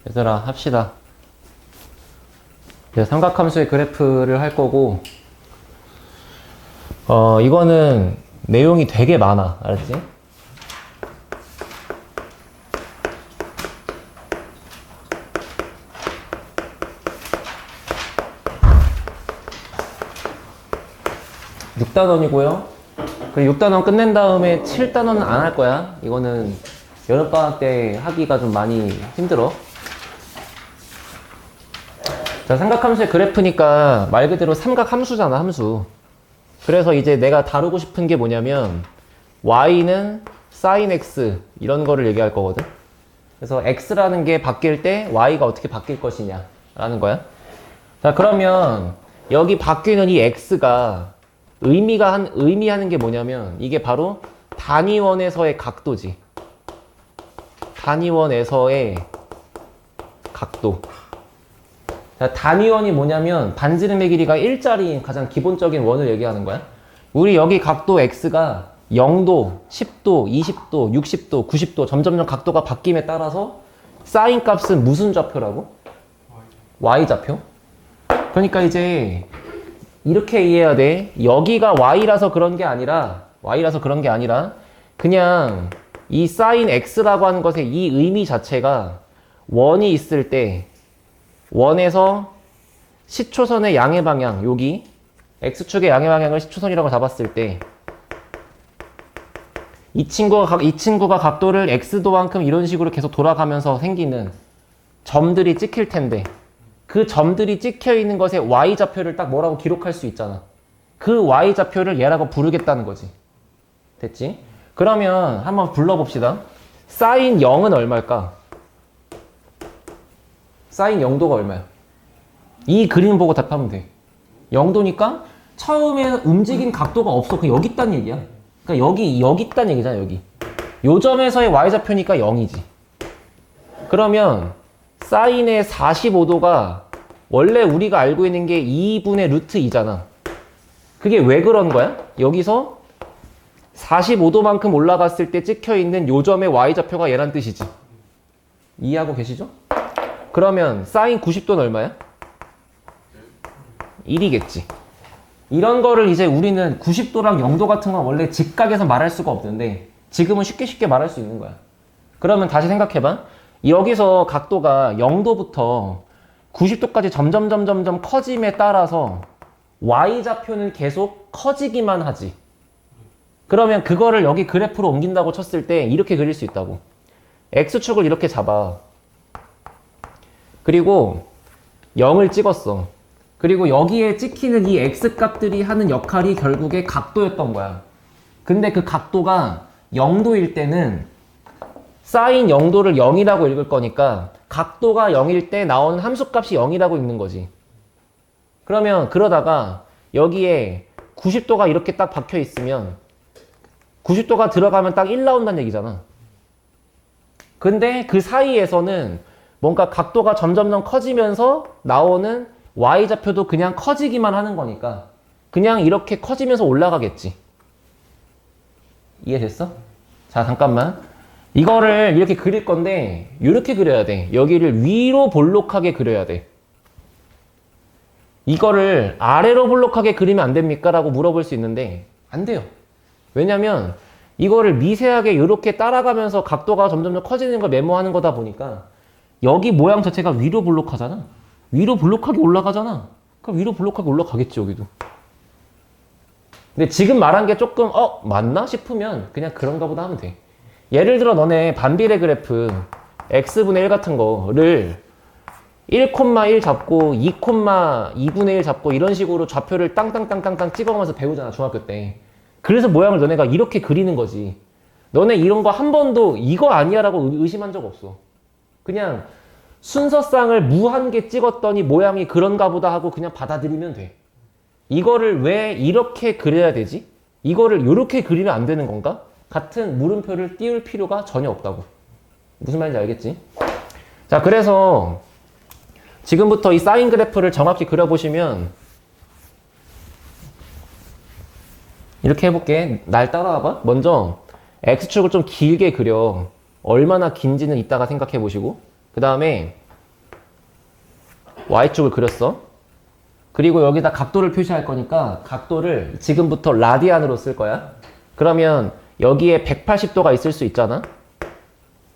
얘들아 합시다. 삼각함수의 그래프를 할 거고 이거는 내용이 되게 많아. 알았지? (6단원이고요) 그리고 6단원 끝낸 다음에 7단원은 안 할 거야. 이거는 여름방학 때 하기가 좀 많이 힘들어. 자, 삼각함수의 그래프니까 말 그대로 삼각함수잖아, 함수. 그래서 이제 내가 다루고 싶은 게 뭐냐면 y는 sin x 이런 거를 얘기할 거거든. 그래서 x라는 게 바뀔 때 y가 어떻게 바뀔 것이냐 라는 거야. 자, 그러면 여기 바뀌는 이 x가 의미하는 게 뭐냐면 이게 바로 단위원에서의 각도지. 단위원에서의 각도. 자, 단위원이 뭐냐면 반지름의 길이가 1짜리인 가장 기본적인 원을 얘기하는 거야. 우리 여기 각도 x가 0도, 10도, 20도, 60도, 90도 점점점 각도가 바뀜에 따라서 사인 값은 무슨 좌표라고? y좌표. 그러니까 이제 이렇게 이해해야 돼. 여기가 y라서 그런 게 아니라 그냥 이 sin x라고 하는 것의 이 의미 자체가 원이 있을 때 원에서 시초선의 양의 방향, 여기 x축의 양의 방향을 시초선이라고 잡았을 때 이 친구가 각도를 x도만큼 이런 식으로 계속 돌아가면서 생기는 점들이 찍힐 텐데 그 점들이 찍혀 있는 것의 y좌표를 딱 뭐라고 기록할 수 있잖아. 그 y좌표를 얘라고 부르겠다는 거지. 됐지? 그러면 한번 불러봅시다. sin 0은 얼마일까? sin 0도가 얼마야? 이 그림 보고 답하면 돼. 0도니까 처음에 움직인 각도가 없어. 그냥 여기 있다는 얘기야. 그러니까 여기 있다는 얘기잖아, 여기. 요 점에서의 y좌표니까 0이지. 그러면 사인의 45도가 원래 우리가 알고 있는 게 2분의 루트 2잖아. 그게 왜 그런 거야? 여기서 45도만큼 올라갔을 때 찍혀있는 요 점의 y좌표가 얘란 뜻이지. 이해하고 계시죠? 그러면 사인 90도는 얼마야? 1이겠지. 이런 거를 이제 우리는 90도랑 0도 같은 건 원래 직각에서 말할 수가 없는데 지금은 쉽게 말할 수 있는 거야. 그러면 다시 생각해봐. 여기서 각도가 0도부터 90도까지 점점 커짐에 따라서 y좌표는 계속 커지기만 하지. 그러면 그거를 여기 그래프로 옮긴다고 쳤을 때 이렇게 그릴 수 있다고. x축을 이렇게 잡아. 그리고 0을 찍었어. 그리고 여기에 찍히는 이 x값들이 하는 역할이 결국에 각도였던 거야. 근데 그 각도가 0도일 때는 sin 0도를 0이라고 읽을 거니까 각도가 0일 때 나오는 함수값이 0이라고 읽는 거지. 그러면 그러다가 여기에 90도가 이렇게 딱 박혀 있으면 90도가 들어가면 딱 1 나온다는 얘기잖아. 근데 그 사이에서는 뭔가 각도가 점점점 커지면서 나오는 y좌표도 그냥 커지기만 하는 거니까 그냥 이렇게 커지면서 올라가겠지. 이해됐어? 자, 잠깐만. 이거를 이렇게 그릴 건데 이렇게 그려야 돼. 여기를 위로 볼록하게 그려야 돼. 이거를 아래로 볼록하게 그리면 안 됩니까? 라고 물어볼 수 있는데 안 돼요. 왜냐면 이거를 미세하게 이렇게 따라가면서 각도가 점점 커지는 걸 메모하는 거다 보니까 여기 모양 자체가 위로 볼록하잖아. 위로 볼록하게 올라가잖아. 그럼 위로 볼록하게 올라가겠지, 여기도. 근데 지금 말한 게 조금 맞나 싶으면 그냥 그런가 보다 하면 돼. 예를 들어 너네 반비례 그래프 x분의 1 같은 거를 1,1 잡고 2,2분의 1 잡고 이런 식으로 좌표를 땅땅땅땅땅 찍어가면서 배우잖아, 중학교 때. 그래서 모양을 너네가 이렇게 그리는 거지. 너네 이런 거 한 번도 이거 아니야 라고 의심한 적 없어. 그냥 순서상을 무한개 찍었더니 모양이 그런가 보다 하고 그냥 받아들이면 돼. 이거를 왜 이렇게 그려야 되지? 이거를 이렇게 그리면 안 되는 건가? 같은 물음표를 띄울 필요가 전혀 없다고. 무슨 말인지 알겠지? 자, 그래서 지금부터 이 사인 그래프를 정확히 그려보시면 이렇게 해볼게. 날 따라와봐. 먼저 x축을 좀 길게 그려. 얼마나 긴지는 이따가 생각해 보시고 그 다음에 y축을 그렸어. 그리고 여기다 각도를 표시할 거니까 각도를 지금부터 라디안으로 쓸 거야. 그러면 여기에 180도가 있을 수 있잖아.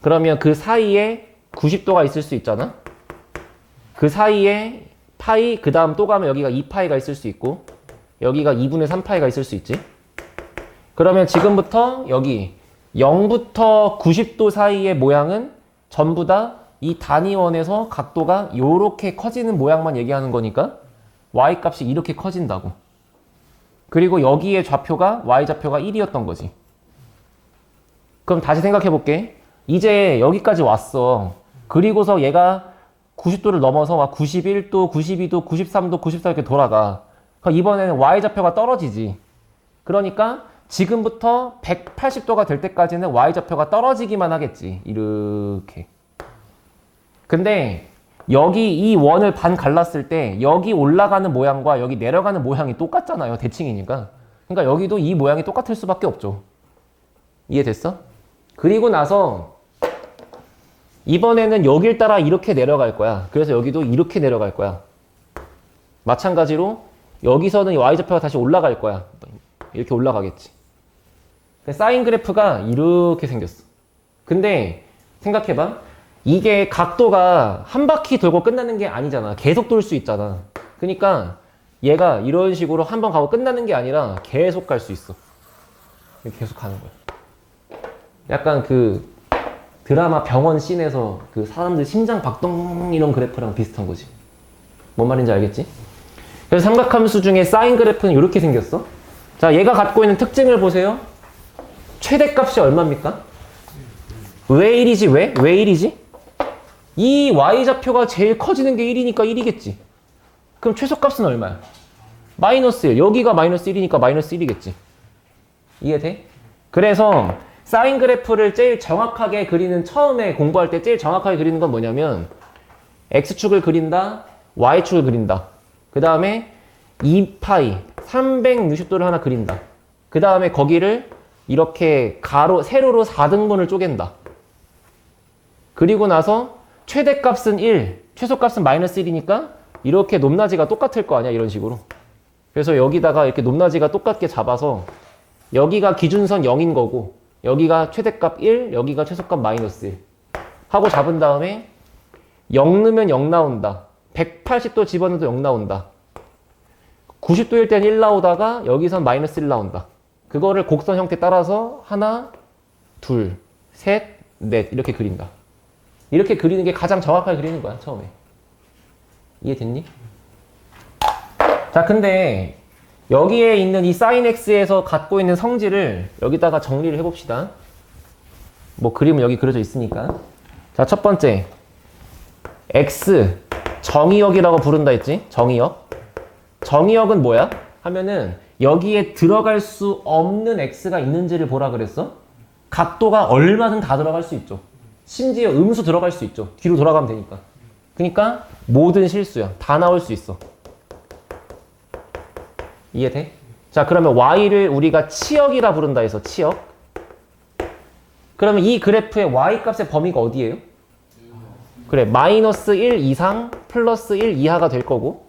그러면 그 사이에 90도가 있을 수 있잖아. 그 사이에 파이, 그 다음 또 가면 여기가 2파이가 있을 수 있고 여기가 2분의 3파이가 있을 수 있지. 그러면 지금부터 여기 0부터 90도 사이의 모양은 전부 다 이 단위원에서 각도가 요렇게 커지는 모양만 얘기하는 거니까 y값이 이렇게 커진다고. 그리고 여기에 좌표가 y좌표가 1이었던 거지. 그럼 다시 생각해 볼게. 이제 여기까지 왔어. 그리고서 얘가 90도를 넘어서 막 91도, 92도, 93도, 94 이렇게 돌아가. 그럼 이번에는 y좌표가 떨어지지. 그러니까 지금부터 180도가 될 때까지는 y좌표가 떨어지기만 하겠지. 이렇게. 근데 여기 이 원을 반 갈랐을 때 여기 올라가는 모양과 여기 내려가는 모양이 똑같잖아요. 대칭이니까. 그러니까 여기도 이 모양이 똑같을 수밖에 없죠. 이해됐어? 그리고 나서 이번에는 여길 따라 이렇게 내려갈 거야. 그래서 여기도 이렇게 내려갈 거야. 마찬가지로 여기서는 y좌표가 다시 올라갈 거야. 이렇게 올라가겠지. 사인 그래프가 이렇게 생겼어. 근데 생각해봐. 이게 각도가 한 바퀴 돌고 끝나는 게 아니잖아. 계속 돌 수 있잖아. 그러니까 얘가 이런 식으로 한 번 가고 끝나는 게 아니라 계속 갈 수 있어. 계속 가는 거야. 약간 그 드라마 병원 씬에서 그 사람들 심장 박동 이런 그래프랑 비슷한 거지. 뭔 말인지 알겠지? 그래서 삼각함수 중에 사인 그래프는 이렇게 생겼어. 자, 얘가 갖고 있는 특징을 보세요. 최대값이 얼마입니까? 왜 1이지? 왜 1이지? 이 y좌표가 제일 커지는 게 1이니까 1이겠지. 그럼 최소값은 얼마야? 마이너스 1. 여기가 마이너스 1이니까 마이너스 1이겠지. 이해돼? 그래서 사인 그래프를 제일 정확하게 그리는, 처음에 공부할 때 제일 정확하게 그리는 건 뭐냐면 x축을 그린다, y축을 그린다. 그 다음에 2파이 360도를 하나 그린다. 그 다음에 거기를 이렇게 세로로 4등분을 쪼갠다. 그리고 나서 최대값은 1, 최소값은 마이너스 1이니까 이렇게 높낮이가 똑같을 거 아니야, 이런 식으로. 그래서 여기다가 이렇게 높낮이가 똑같게 잡아서 여기가 기준선 0인 거고 여기가 최대값 1, 여기가 최소값 마이너스 1 하고 잡은 다음에 0 넣으면 0 나온다. 180도 집어넣어도 0 나온다. 90도일 땐 1 나오다가 여기선 마이너스 1 나온다. 그거를 곡선 형태 따라서 하나, 둘, 셋, 넷 이렇게 그린다. 이렇게 그리는 게 가장 정확하게 그리는 거야, 처음에. 이해됐니? 자, 근데 여기에 있는 이 sin x에서 갖고 있는 성질을 여기다가 정리를 해봅시다. 뭐 그림은 여기 그려져 있으니까. 자, 첫 번째 x 정의역이라고 부른다 했지? 정의역. 정의역은 뭐야? 하면은 여기에 들어갈 수 없는 x가 있는지를 보라 그랬어? 각도가 얼마든 다 들어갈 수 있죠. 심지어 음수 들어갈 수 있죠. 뒤로 돌아가면 되니까. 그러니까 모든 실수야. 다 나올 수 있어. 이해돼? 자, 그러면 y를 우리가 치역이라 부른다 해서 치역. 그러면 이 그래프의 y값의 범위가 어디예요? 그래, 마이너스 1 이상 플러스 1 이하가 될 거고,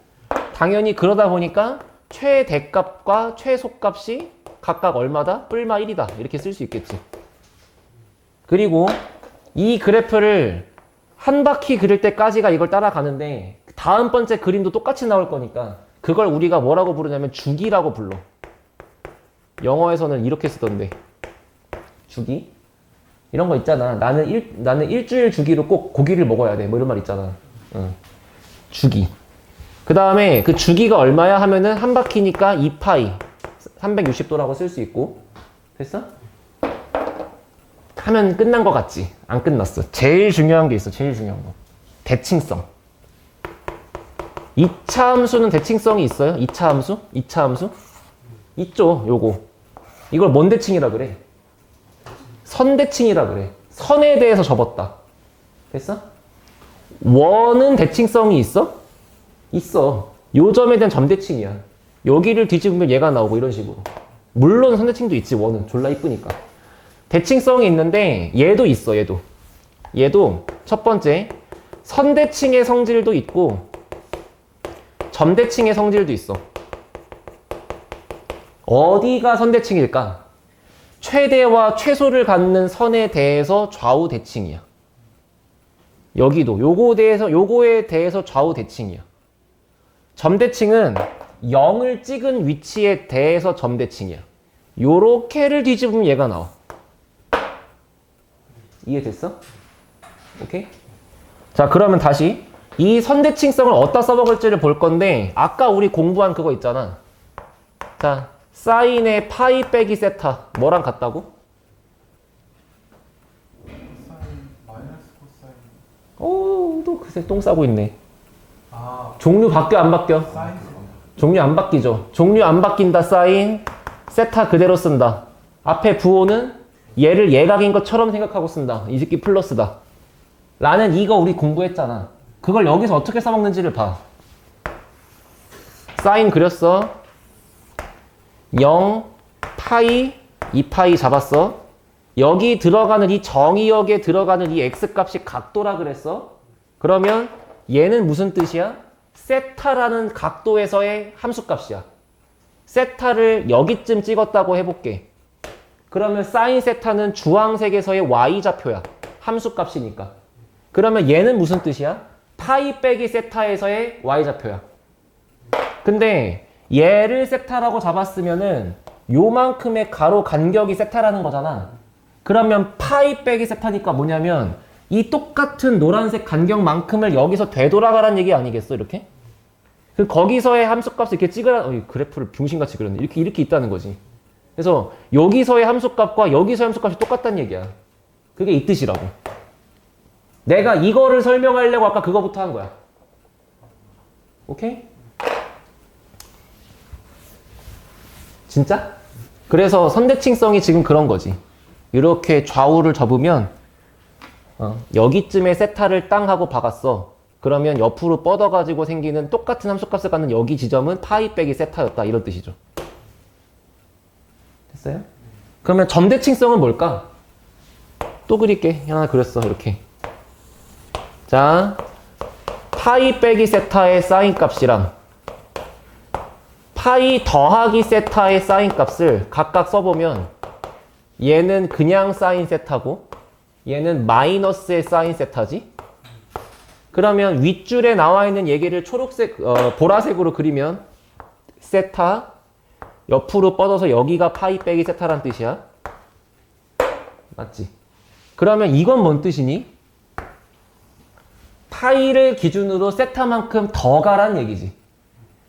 당연히 그러다 보니까 최대값과 최소값이 각각 얼마다? 뿔마 1이다. 이렇게 쓸 수 있겠지. 그리고 이 그래프를 한 바퀴 그릴 때까지가 이걸 따라가는데 다음 번째 그림도 똑같이 나올 거니까 그걸 우리가 뭐라고 부르냐면 주기라고 불러. 영어에서는 이렇게 쓰던데. 주기? 이런 거 있잖아. 나는 일주일 주기로 꼭 고기를 먹어야 돼. 뭐 이런 말 있잖아. 주기. 그 다음에 그 주기가 얼마야 하면은 한 바퀴니까 2파이 360도라고 쓸 수 있고. 됐어? 하면 끝난 거 같지? 안 끝났어. 제일 중요한 게 있어. 제일 중요한 거. 대칭성. 2차 함수는 대칭성이 있어요? 2차 함수? 2차 함수? 있죠. 요거. 이걸 뭔 대칭이라 그래? 선대칭이라 그래. 선에 대해서 접었다. 됐어? 원은 대칭성이 있어? 있어. 요 점에 대한 점대칭이야. 여기를 뒤집으면 얘가 나오고 이런 식으로. 물론 선대칭도 있지. 원은 졸라 이쁘니까. 대칭성이 있는데 얘도 있어. 얘도 첫 번째 선대칭의 성질도 있고 점대칭의 성질도 있어. 어디가 선대칭일까? 최대와 최소를 갖는 선에 대해서 좌우 대칭이야. 여기도 요거에 대해서 좌우 대칭이야. 점대칭은 0을 찍은 위치에 대해서 점대칭이야. 요렇게를 뒤집으면 얘가 나와. 이해됐어? 오케이? 자, 그러면 다시 이 선대칭성을 어디다 써먹을지를 볼 건데, 아까 우리 공부한 그거 있잖아. 자, 사인의 파이 빼기 세타 뭐랑 같다고? 코사인 마이너스 코사인. 오, 또 그새 똥 싸고 있네. 아, 종류 바뀌어 안 바뀌어? 사인. 종류 안 바뀌죠. 종류 안 바뀐다 사인, 세타 그대로 쓴다. 앞에 부호는 얘를 예각인 것처럼 생각하고 쓴다. 이 새끼 플러스다. 라는 이거 우리 공부했잖아. 그걸 여기서 어떻게 써먹는지를 봐. 사인 그렸어. 0, 파이, 2파이 잡았어. 여기 들어가는 이 정의역에 들어가는 이 x값이 각도라 그랬어. 그러면 얘는 무슨 뜻이야? 세타라는 각도에서의 함수값이야. 세타를 여기쯤 찍었다고 해볼게. 그러면 사인 세타는 주황색에서의 y좌표야. 함수값이니까. 그러면 얘는 무슨 뜻이야? 파이 빼기 세타에서의 y좌표야. 근데 얘를 세타라고 잡았으면은 요만큼의 가로 간격이 세타라는 거잖아. 그러면 파이 빼기 세타니까 뭐냐면 이 똑같은 노란색 간격만큼을 여기서 되돌아가라는 얘기 아니겠어? 이렇게? 그 거기서의 함수값을 이렇게 찍으라. 그래프를 병신같이 그렸네. 이렇게 있다는 거지. 그래서 여기서의 함수값과 여기서의 함수값이 똑같다는 얘기야. 그게 이 뜻이라고. 내가 이거를 설명하려고 아까 그거부터 한 거야. 오케이? 진짜? 그래서 선대칭성이 지금 그런 거지. 이렇게 좌우를 접으면 여기쯤에 세타를 땅 하고 박았어. 그러면 옆으로 뻗어가지고 생기는 똑같은 함수값을 갖는 여기 지점은 파이 빼기 세타였다. 이런 뜻이죠. 됐어요? 그러면 점대칭성은 뭘까? 또 그릴게. 하나 그렸어. 이렇게. 자, 파이 빼기 세타의 사인 값이랑 파이 더하기 세타의 사인 값을 각각 써보면 얘는 그냥 사인 세타고 얘는 마이너스의 사인 세타지? 그러면 윗줄에 나와 있는 얘기를 보라색으로 그리면 세타 옆으로 뻗어서 여기가 파이 빼기 세타란 뜻이야. 맞지? 그러면 이건 뭔 뜻이니? 파이를 기준으로 세타만큼 더 가란 얘기지.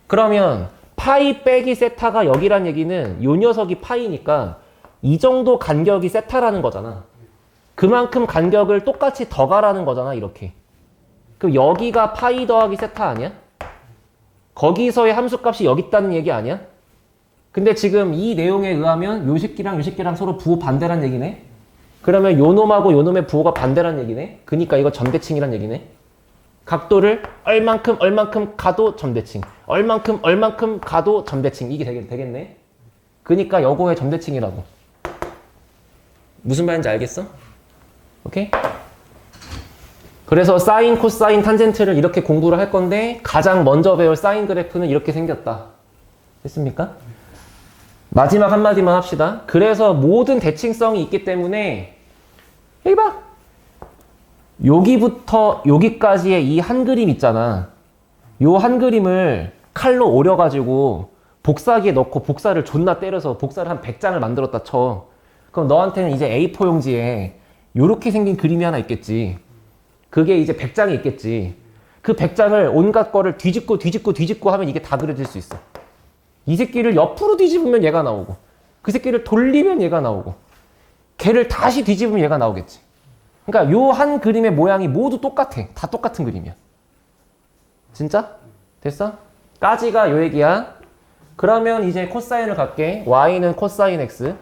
그러면 파이 빼기 세타가 여기란 얘기는 요 녀석이 파이니까 이 정도 간격이 세타라는 거잖아. 그만큼 간격을 똑같이 더 가라는 거잖아. 이렇게. 그럼 여기가 파이 더하기 세타 아니야? 거기서의 함수값이 여기 있다는 얘기 아니야? 근데 지금 이 내용에 의하면 요 새끼랑 요 새끼랑 서로 부호 반대란 얘기네? 그러면 요 놈하고 요 놈의 부호가 반대란 얘기네? 그니까 이거 점대칭이란 얘기네? 각도를 얼만큼 가도 점대칭, 얼만큼 가도 점대칭. 이게 되겠네? 그니까 요거의 점대칭이라고. 무슨 말인지 알겠어? 오케이? 그래서 사인, 코사인, 탄젠트를 이렇게 공부를 할 건데 가장 먼저 배울 사인 그래프는 이렇게 생겼다. 됐습니까? 마지막 한마디만 합시다. 그래서 모든 대칭성이 있기 때문에 여기 봐. 여기부터 여기까지의 이 한 그림 있잖아. 요 한 그림을 칼로 오려가지고 복사기에 넣고 복사를 존나 때려서 복사를 한 100장을 만들었다 쳐. 그럼 너한테는 이제 A4 용지에 요렇게 생긴 그림이 하나 있겠지. 그게 이제 100장이 있겠지. 그 100장을 온갖 거를 뒤집고 하면 이게 다 그려질 수 있어. 이 새끼를 옆으로 뒤집으면 얘가 나오고 그 새끼를 돌리면 얘가 나오고 걔를 다시 뒤집으면 얘가 나오겠지. 그러니까 요 한 그림의 모양이 모두 똑같아. 다 똑같은 그림이야. 진짜? 됐어? 까지가 요 얘기야. 그러면 이제 코사인을 갈게. y는 코사인 x.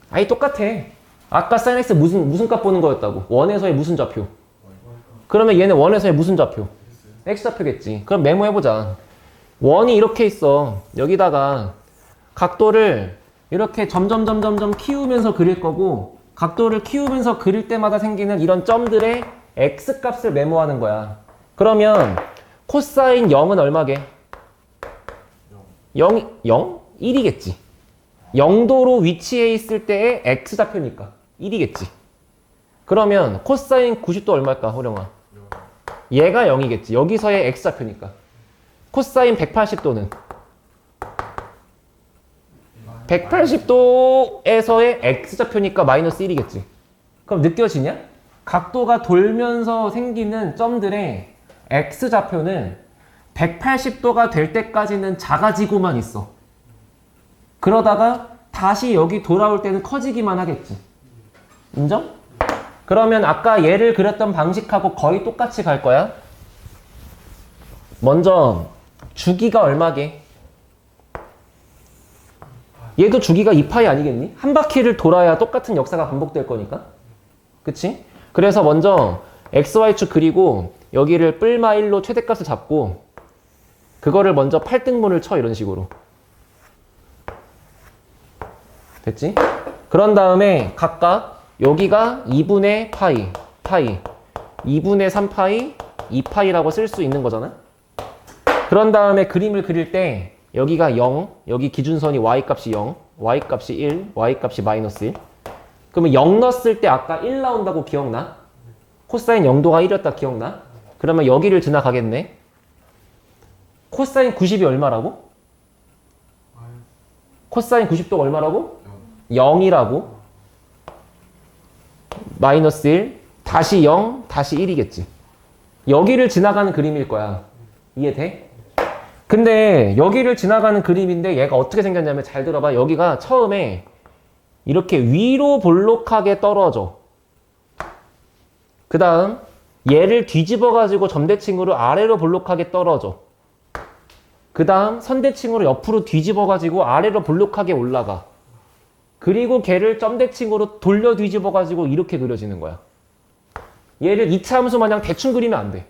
아니 똑같아. 아까 sin x 무슨 값 보는 거였다고? 원에서의 무슨 좌표? 그러면 얘는 원에서의 무슨 좌표? x 좌표겠지. 그럼 메모해보자. 원이 이렇게 있어. 여기다가 각도를 이렇게 점점 키우면서 그릴 거고 각도를 키우면서 그릴 때마다 생기는 이런 점들의 x값을 메모하는 거야. 그러면 코사인 0은 얼마게? 0, 0? 1이겠지. 0도로 위치해 있을 때의 x좌표니까 1이겠지. 그러면 코사인 90도 얼마일까, 호령아? 얘가 0이겠지. 여기서의 x좌표니까. 코사인 180도는 180도에서의 x좌표니까 마이너스 1이겠지. 그럼 느껴지냐? 각도가 돌면서 생기는 점들의 x좌표는 180도가 될 때까지는 작아지고만 있어. 그러다가 다시 여기 돌아올 때는 커지기만 하겠지. 인정? 그러면 아까 얘를 그렸던 방식하고 거의 똑같이 갈 거야. 먼저 주기가 얼마게? 얘도 주기가 2파이 아니겠니? 한 바퀴를 돌아야 똑같은 역사가 반복될 거니까. 그치? 그래서 먼저 xy축 그리고 여기를 뿔마 1로 최대값을 잡고 그거를 먼저 8등분을 쳐, 이런 식으로. 됐지? 그런 다음에 각각 여기가 2분의 파이, 2분의 3파이, 2파이라고 쓸 수 있는 거잖아? 그런 다음에 그림을 그릴 때 여기가 0, 여기 기준선이 y값이 0, y값이 1, y값이 마이너스 1. 그러면 0 넣었을 때 아까 1 나온다고 기억나? 코사인 0도가 1이었다 기억나? 그러면 여기를 지나가겠네. 코사인 90이 얼마라고? 코사인 90도가 얼마라고? 0이라고. 마이너스 1, 다시 0, 다시 1이겠지. 여기를 지나가는 그림일 거야. 이해돼? 근데 여기를 지나가는 그림인데 얘가 어떻게 생겼냐면, 잘 들어봐. 여기가 처음에 이렇게 위로 볼록하게 떨어져. 그 다음 얘를 뒤집어 가지고 점대칭으로 아래로 볼록하게 떨어져. 그 다음 선대칭으로 옆으로 뒤집어 가지고 아래로 볼록하게 올라가. 그리고 걔를 점대칭으로 돌려 뒤집어 가지고 이렇게 그려지는 거야. 얘를 2차 함수 마냥 대충 그리면 안 돼.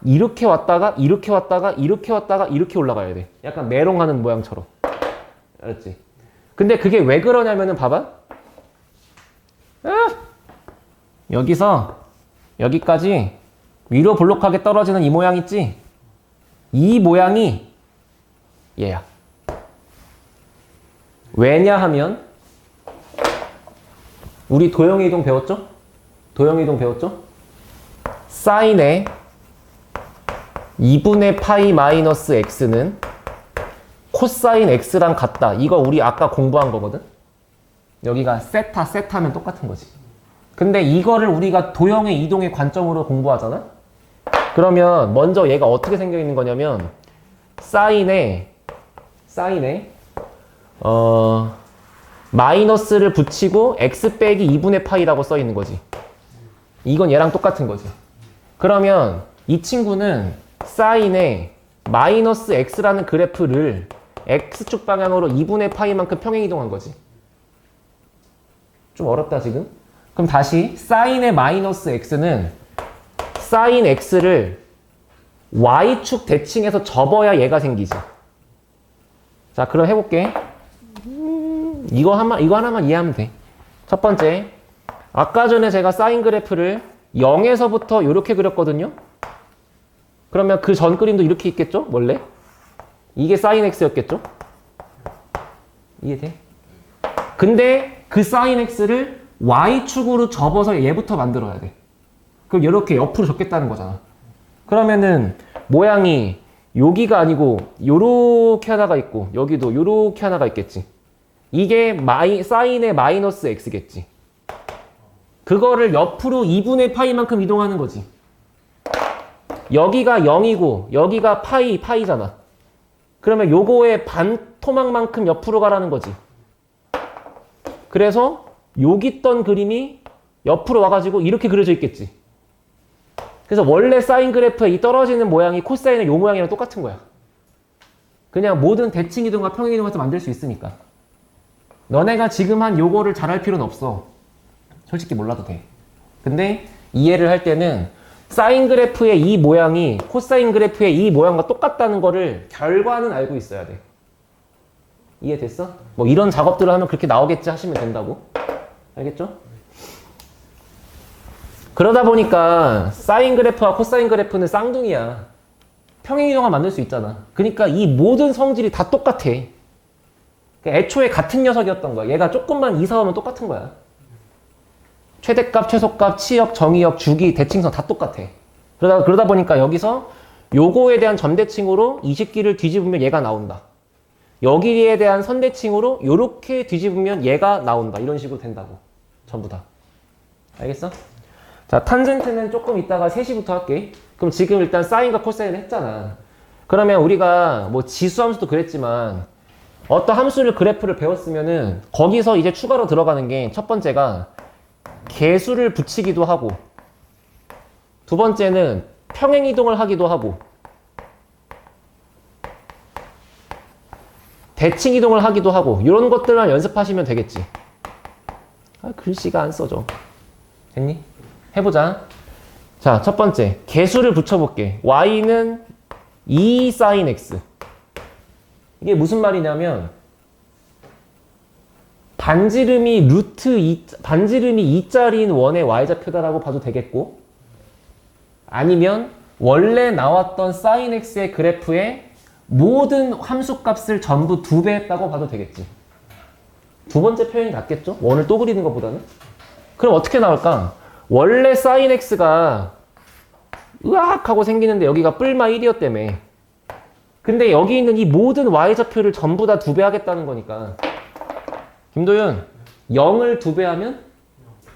이렇게 왔다가 이렇게 왔다가 이렇게 왔다가 이렇게 올라가야 돼. 약간 메롱하는 모양처럼. 알았지? 근데 그게 왜 그러냐면은 봐봐. 여기서 여기까지 위로 볼록하게 떨어지는 이 모양 있지? 이 모양이 얘야. 왜냐하면 우리 도형의 이동 배웠죠? 도형의 이동 배웠죠? 사인의 2분의 파이 마이너스 x는 코사인 x랑 같다. 이거 우리 아까 공부한 거거든? 여기가 세타면 똑같은 거지. 근데 이거를 우리가 도형의 이동의 관점으로 공부하잖아? 그러면 먼저 얘가 어떻게 생겨 있는 거냐면 사인에 마이너스를 붙이고 x 빼기 2분의 파이라고 써 있는 거지. 이건 얘랑 똑같은 거지. 그러면 이 친구는 사인에 마이너스 x라는 그래프를 x축 방향으로 2분의 파이만큼 평행 이동한 거지. 좀 어렵다 지금? 그럼 다시 사인의 마이너스 x는 사인 x를 y축 대칭해서 접어야 얘가 생기지. 자, 그럼 해볼게. 이거 하나만 이해하면 돼. 첫 번째, 아까 전에 제가 사인 그래프를 0에서부터 이렇게 그렸거든요. 그러면 그 전 그림도 이렇게 있겠죠? 원래? 이게 사인 x였겠죠? 이해돼? 근데 그 사인 x를 y축으로 접어서 얘부터 만들어야 돼. 그럼 이렇게 옆으로 접겠다는 거잖아. 그러면은 모양이 여기가 아니고 요렇게 하나가 있고 여기도 요렇게 하나가 있겠지. 이게 사인의 마이너스 x겠지. 그거를 옆으로 2분의 파이만큼 이동하는 거지. 여기가 0이고 여기가 파이잖아. 그러면 요거의 반 토막만큼 옆으로 가라는 거지. 그래서 여기 있던 그림이 옆으로 와가지고 이렇게 그려져 있겠지. 그래서 원래 사인 그래프에 이 떨어지는 모양이 코사인의 요 모양이랑 똑같은 거야. 그냥 모든 대칭 이동과 평행 이동에서 만들 수 있으니까. 너네가 지금 한 요거를 잘할 필요는 없어. 솔직히 몰라도 돼. 근데 이해를 할 때는 사인 그래프의 이 모양이 코사인 그래프의 이 모양과 똑같다는 거를 결과는 알고 있어야 돼. 이해됐어? 뭐 이런 작업들을 하면 그렇게 나오겠지 하시면 된다고. 알겠죠? 그러다 보니까 사인 그래프와 코사인 그래프는 쌍둥이야. 평행이동을 만들 수 있잖아. 그러니까 이 모든 성질이 다 똑같아. 그러니까 애초에 같은 녀석이었던 거야. 얘가 조금만 이사하면 똑같은 거야. 최대값, 최소값, 치역, 정의역, 주기, 대칭성 다 똑같아. 그러다 보니까 여기서 요거에 대한 점대칭으로 이 식기를 뒤집으면 얘가 나온다. 여기에 대한 선대칭으로 요렇게 뒤집으면 얘가 나온다. 이런 식으로 된다고. 전부 다. 알겠어? 자, 탄젠트는 조금 이따가 3시부터 할게. 그럼 지금 일단 사인과 코사인을 했잖아. 그러면 우리가 뭐 지수함수도 그랬지만 어떤 함수를 그래프를 배웠으면은 거기서 이제 추가로 들어가는 게 첫 번째가 개수를 붙이기도 하고 두 번째는 평행이동을 하기도 하고 대칭이동을 하기도 하고 이런 것들만 연습하시면 되겠지. 아, 글씨가 안 써져. 됐니? 해보자. 자, 첫 번째 개수를 붙여볼게. y는 2 sin x. 이게 무슨 말이냐면 반지름이 루트 2, 반지름이 2짜리인 원의 y좌표다라고 봐도 되겠고 아니면 원래 나왔던 sin x의 그래프의 모든 함수값을 전부 2배 했다고 봐도 되겠지. 두 번째 표현이 낫겠죠? 원을 또 그리는 것보다는. 그럼 어떻게 나올까? 원래 sin x가 으악 하고 생기는데 여기가 뿔마 1이었다며. 근데 여기 있는 이 모든 y좌표를 전부 다 2배 하겠다는 거니까 김도윤 0을 2배 하면?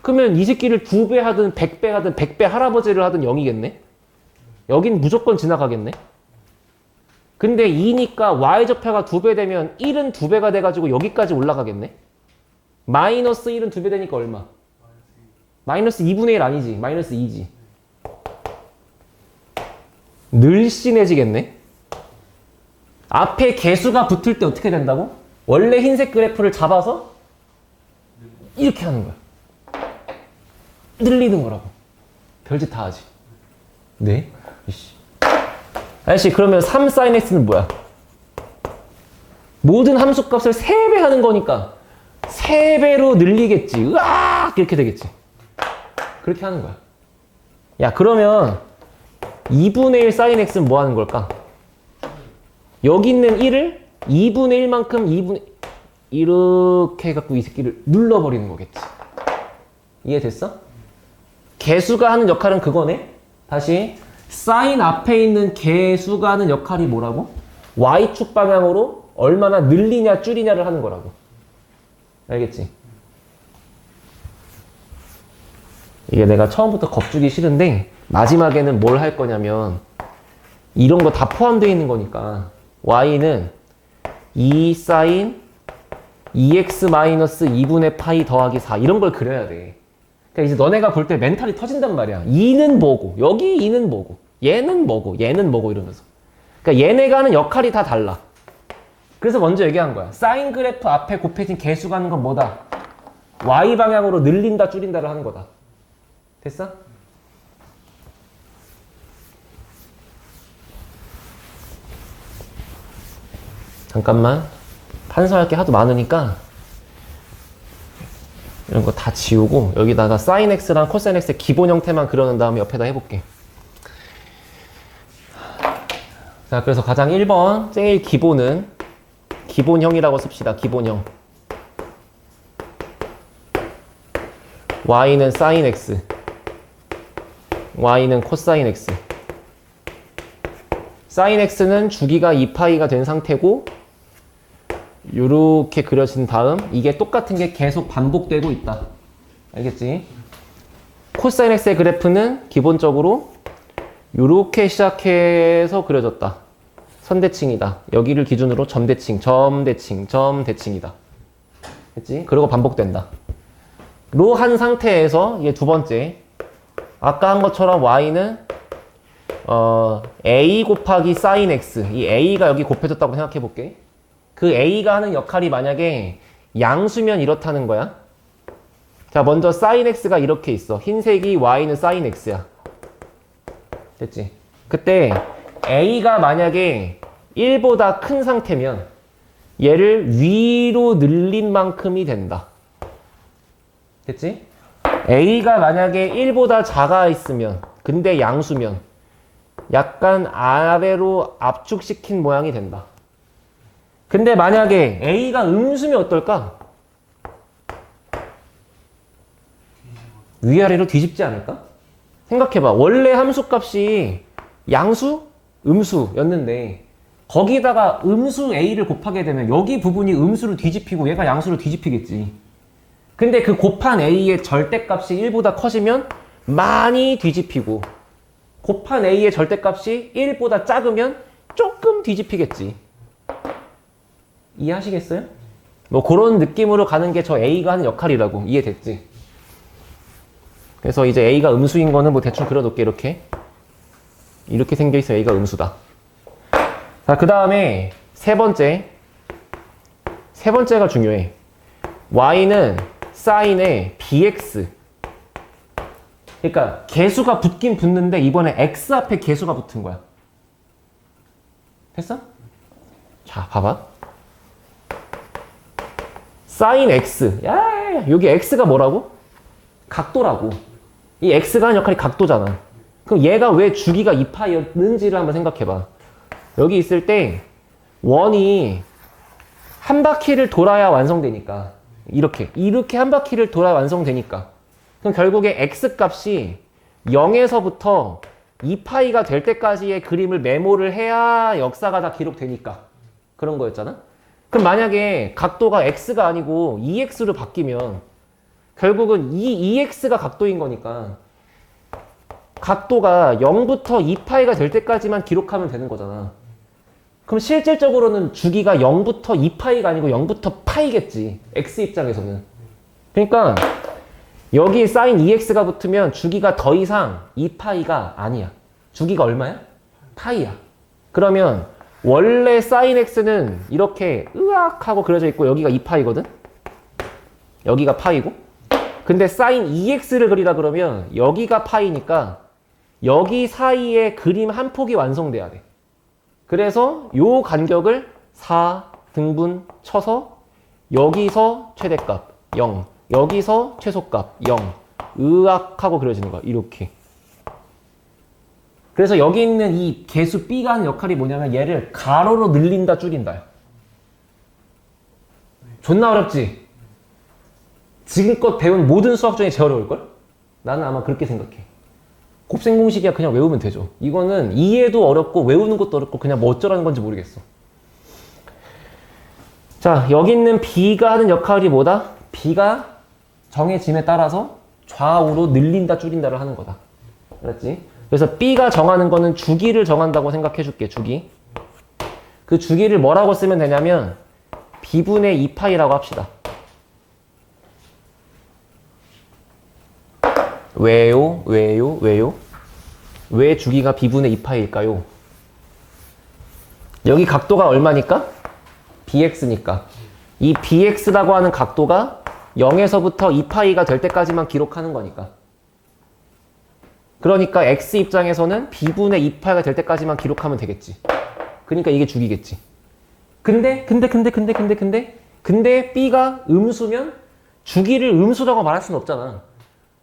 그러면 이 새끼를 2배 하든 100배 하든 100배 할아버지를 하든 0이겠네? 여긴 무조건 지나가겠네? 근데 2니까 y좌표가 2배 되면 1은 2배가 돼가지고 여기까지 올라가겠네? 마이너스 1은 2배 되니까 얼마? 마이너스 2분의 1 아니지. 마이너스 2지. 늘씬해지겠네? 앞에 개수가 붙을 때 어떻게 된다고? 원래 흰색 그래프를 잡아서 이렇게 하는 거야. 늘리는 거라고. 별짓 다 하지. 네? 이씨. 아저씨, 그러면 3 sin x는 뭐야? 모든 함수값을 3배 하는 거니까 3배로 늘리겠지. 으악! 이렇게 되겠지. 그렇게 하는 거야. 야, 그러면 2분의 1 sin x는 뭐 하는 걸까? 여기 있는 1을 2분의 1만큼 2분의 이렇게 해갖고 이 새끼를 눌러버리는 거겠지. 이해됐어? 개수가 하는 역할은 그거네. 다시 sin 앞에 있는 개수가 하는 역할이 뭐라고? y축 방향으로 얼마나 늘리냐 줄이냐를 하는 거라고. 알겠지? 이게 내가 처음부터 겁주기 싫은데 마지막에는 뭘 할 거냐면 이런 거 다 포함되어 있는 거니까 y는 2 sin 2x 마이너스 2분의 파이 더하기 4 이런 걸 그려야 돼. 그러니까 이제 너네가 볼 때 멘탈이 터진단 말이야. 2는 뭐고 여기 2는 뭐고 얘는 뭐고 얘는 뭐고 이러면서. 그러니까 얘네가 하는 역할이 다 달라. 그래서 먼저 얘기한 거야. 사인 그래프 앞에 곱해진 개수가 하는 건 뭐다? y 방향으로 늘린다 줄인다를 하는 거다. 됐어? 잠깐만. 판서할 게 하도 많으니까 이런 거 다 지우고 여기다가 sin x랑 cos x의 기본 형태만 그려놓은 다음에 옆에다 해볼게. 자, 그래서 가장 1번 제일 기본은 기본형이라고 씁시다. 기본형. y는 sin x, y는 cosine x. sin x는 주기가 2파이가 된 상태고 요렇게 그려진 다음 이게 똑같은 게 계속 반복되고 있다. 알겠지? 코사인 x의 그래프는 기본적으로 요렇게 시작해서 그려졌다. 선대칭이다. 여기를 기준으로 점대칭, 점대칭, 점대칭이다. 됐지? 그리고 반복된다. 로 한 상태에서 이게 두 번째. 아까 한 것처럼 y는 a 곱하기 sin x. 이 a가 여기 곱해졌다고 생각해 볼게. 그 a가 하는 역할이 만약에 양수면 이렇다는 거야. 자, 먼저 sin x가 이렇게 있어. 흰색이 y는 sin x야. 됐지? 그때 a가 만약에 1보다 큰 상태면 얘를 위로 늘린 만큼이 된다. 됐지? a가 만약에 1보다 작아 있으면 근데 양수면 약간 아래로 압축시킨 모양이 된다. 근데 만약에 A가 음수면 어떨까? 위아래로 뒤집지 않을까? 생각해봐. 원래 함수값이 양수, 음수였는데 거기다가 음수 A를 곱하게 되면 여기 부분이 음수로 뒤집히고 얘가 양수로 뒤집히겠지. 근데 그 곱한 A의 절대값이 1보다 커지면 많이 뒤집히고 곱한 A의 절대값이 1보다 작으면 조금 뒤집히겠지. 이해하시겠어요? 뭐 그런 느낌으로 가는 게 저 A가 하는 역할이라고. 이해됐지? 그래서 이제 A가 음수인 거는 뭐 대충 그려놓을게. 이렇게 생겨있어. A가 음수다. 자, 그 다음에 세 번째가 중요해. Y는 사인에 bx. 그러니까 개수가 붙긴 붙는데 이번에 x 앞에 개수가 붙은 거야. 됐어? 자, 봐봐. 사인 x. 야, 여기 x가 뭐라고? 각도라고. 이 x가 하는 역할이 각도잖아. 그럼 얘가 왜 주기가 2파이였는지를 한번 생각해봐. 여기 있을 때 원이 한 바퀴를 돌아야 완성되니까 이렇게 한 바퀴를 돌아야 완성되니까 그럼 결국에 x값이 0에서부터 2파이가 될 때까지의 그림을 메모를 해야 역사가 다 기록되니까 그런 거였잖아. 그럼 만약에 각도가 x가 아니고 2x로 바뀌면 결국은 이 2x가 각도인 거니까 각도가 0부터 2파이가 될 때까지만 기록하면 되는 거잖아. 그럼 실질적으로는 주기가 0부터 2파이가 아니고 0부터 파이겠지. x 입장에서는. 그러니까 여기 사인 2x가 붙으면 주기가 더 이상 2파이가 아니야. 주기가 얼마야? 파이야. 그러면 원래 사인 x는 이렇게 으악 하고 그려져 있고 여기가 2파이거든? 여기가 파이고. 근데 사인 2x를 그리라 그러면 여기가 파이니까 여기 사이에 그림 한 폭이 완성돼야 돼. 그래서 요 간격을 4등분 쳐서 여기서 최대값 0, 여기서 최소값 0, 으악하고 그려지는 거야. 이렇게. 그래서 여기 있는 이 개수 B가 하는 역할이 뭐냐면 얘를 가로로 늘린다 줄인다. 존나 어렵지? 지금껏 배운 모든 수학 중에 제일 어려울걸? 나는 아마 그렇게 생각해. 곱셈 공식이야. 그냥 외우면 되죠. 이거는 이해도 어렵고 외우는 것도 어렵고 그냥 뭐 어쩌라는 건지 모르겠어. 자, 여기 있는 B가 하는 역할이 뭐다? B가 정해짐에 따라서 좌우로 늘린다 줄인다를 하는 거다. 알았지? 그래서 B가 정하는 거는 주기를 정한다고 생각해 줄게. 주기. 그 주기를 뭐라고 쓰면 되냐면 B분의 2파이라고 합시다. 왜요? 왜 주기가 B분의 2파이일까요? 여기 각도가 얼마니까? bx니까. 이 bx라고 하는 각도가 0에서부터 2파이가 될 때까지만 기록하는 거니까. 그러니까 x 입장에서는 B분의 2파이가 될 때까지만 기록하면 되겠지. 그러니까 이게 주기겠지. 근데 B가 음수면 주기를 음수라고 말할 수는 없잖아.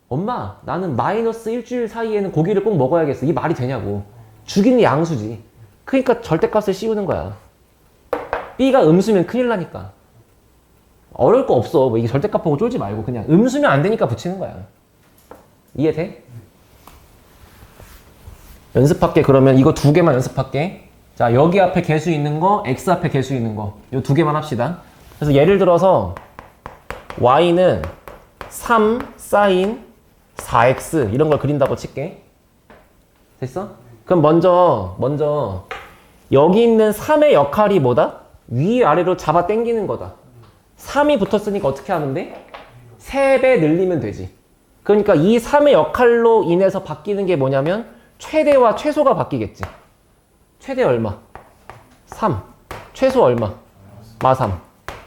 엄마, 나는 마이너스 일주일 사이에는 고기를 꼭 먹어야겠어. 이 말이 되냐고. 주기는 양수지. 그러니까 절대값을 씌우는 거야. B가 음수면 큰일 나니까. 어려울 거 없어. 뭐 이게 절대값 보고 쫄지 말고 그냥 음수면 안 되니까 붙이는 거야. 이해돼? 연습할게. 그러면 이거 두 개만 연습할게. 자, 여기 앞에 개수 있는 거, x 앞에 개수 있는 거. 요 두 개만 합시다. 그래서 예를 들어서 y는 3 사인 4x 이런 걸 그린다고 칠게. 됐어? 그럼 먼저 여기 있는 3의 역할이 뭐다? 위아래로 잡아 당기는 거다. 3이 붙었으니까 어떻게 하면 돼? 3배 늘리면 되지. 그러니까 이 3의 역할로 인해서 바뀌는 게 뭐냐면 최대와 최소가 바뀌겠지. 최대 얼마? 3. 최소 얼마? 마3.